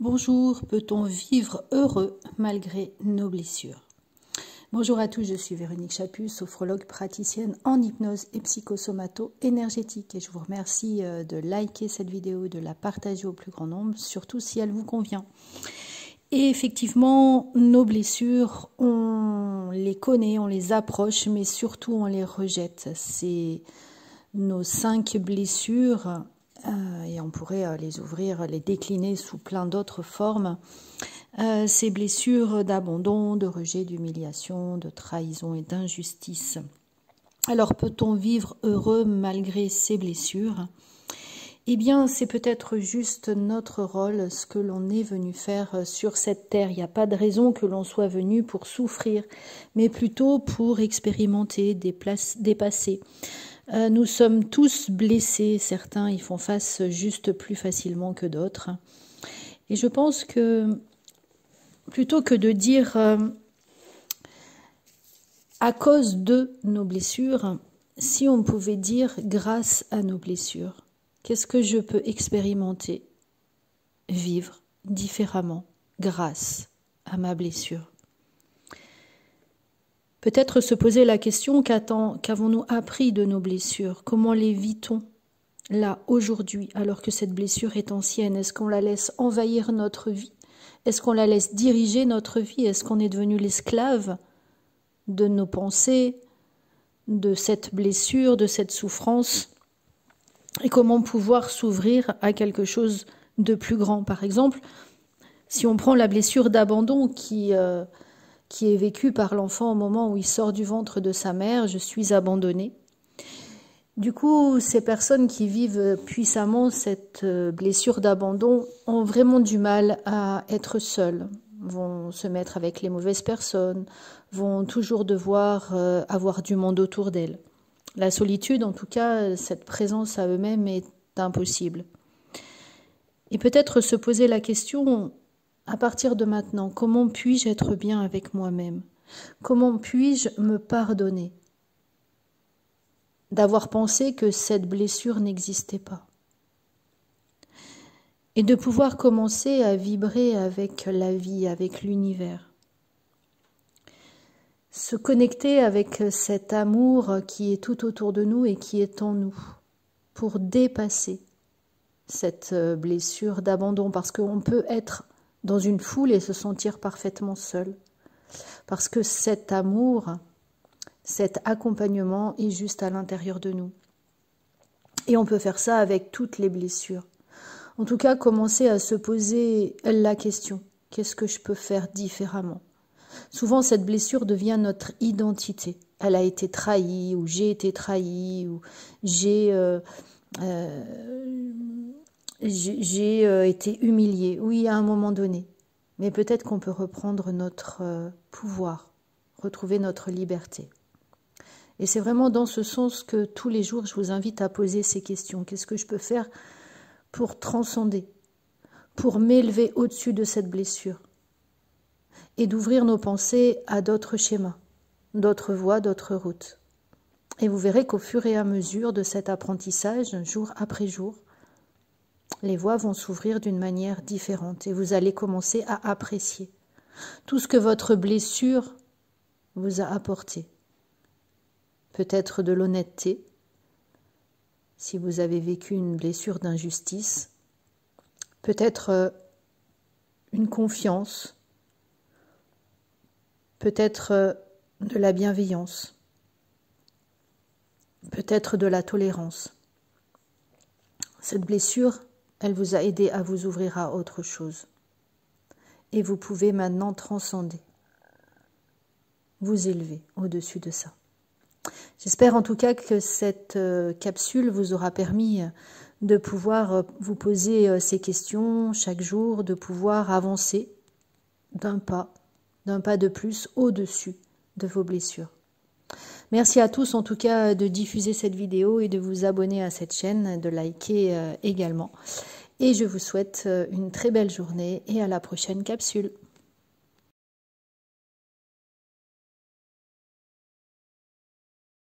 Bonjour, peut-on vivre heureux malgré nos blessures? Bonjour à tous, je suis Véronique Chaput, sophrologue praticienne en hypnose et psychosomato-énergétique. Et je vous remercie de liker cette vidéo, de la partager au plus grand nombre, surtout si elle vous convient. Et effectivement, nos blessures, on les connaît, on les approche, mais surtout on les rejette. C'est nos 5 blessures. Et on pourrait les ouvrir, les décliner sous plein d'autres formes. Ces blessures d'abandon, de rejet, d'humiliation, de trahison et d'injustice. Alors peut-on vivre heureux malgré ces blessures? Eh bien, c'est peut-être juste notre rôle, ce que l'on est venu faire sur cette terre. Il n'y a pas de raison que l'on soit venu pour souffrir, mais plutôt pour expérimenter, dépasser. Nous sommes tous blessés, certains y font face juste plus facilement que d'autres. Et je pense que plutôt que de dire à cause de nos blessures, si on pouvait dire grâce à nos blessures, qu'est-ce que je peux expérimenter, vivre différemment grâce à ma blessure? Peut-être se poser la question, qu'avons-nous appris de nos blessures? Comment les vit-on là, aujourd'hui, alors que cette blessure est ancienne? Est-ce qu'on la laisse envahir notre vie? Est-ce qu'on la laisse diriger notre vie? Est-ce qu'on est devenu l'esclave de nos pensées, de cette blessure, de cette souffrance? Et comment pouvoir s'ouvrir à quelque chose de plus grand? Par exemple, si on prend la blessure d'abandon qui est vécu par l'enfant au moment où il sort du ventre de sa mère, je suis abandonné. Du coup, ces personnes qui vivent puissamment cette blessure d'abandon ont vraiment du mal à être seules, vont se mettre avec les mauvaises personnes, vont toujours devoir avoir du monde autour d'elles. La solitude, en tout cas, cette présence à eux-mêmes est impossible. Et peut-être se poser la question, à partir de maintenant, comment puis-je être bien avec moi-même? Comment puis-je me pardonner d'avoir pensé que cette blessure n'existait pas? Et de pouvoir commencer à vibrer avec la vie, avec l'univers. Se connecter avec cet amour qui est tout autour de nous et qui est en nous, pour dépasser cette blessure d'abandon, parce qu'on peut être dans une foule et se sentir parfaitement seul. Parce que cet amour, cet accompagnement est juste à l'intérieur de nous. Et on peut faire ça avec toutes les blessures. En tout cas, commencer à se poser la question, qu'est-ce que je peux faire différemment? Souvent, cette blessure devient notre identité. Elle a été trahie, ou j'ai été trahi, ou j'ai été humiliée, oui, à un moment donné. Mais peut-être qu'on peut reprendre notre pouvoir, retrouver notre liberté. Et c'est vraiment dans ce sens que tous les jours, je vous invite à poser ces questions. Qu'est-ce que je peux faire pour transcender, pour m'élever au-dessus de cette blessure? Et d'ouvrir nos pensées à d'autres schémas, d'autres voies, d'autres routes. Et vous verrez qu'au fur et à mesure de cet apprentissage, jour après jour, les voies vont s'ouvrir d'une manière différente et vous allez commencer à apprécier tout ce que votre blessure vous a apporté. Peut-être de l'honnêteté, si vous avez vécu une blessure d'injustice, peut-être une confiance, peut-être de la bienveillance, peut-être de la tolérance. Cette blessure, elle vous a aidé à vous ouvrir à autre chose. Et vous pouvez maintenant transcender, vous élever au-dessus de ça. J'espère en tout cas que cette capsule vous aura permis de pouvoir vous poser ces questions chaque jour, de pouvoir avancer d'un pas de plus au-dessus de vos blessures. Merci à tous en tout cas de diffuser cette vidéo et de vous abonner à cette chaîne, de liker également. Et je vous souhaite une très belle journée et à la prochaine capsule.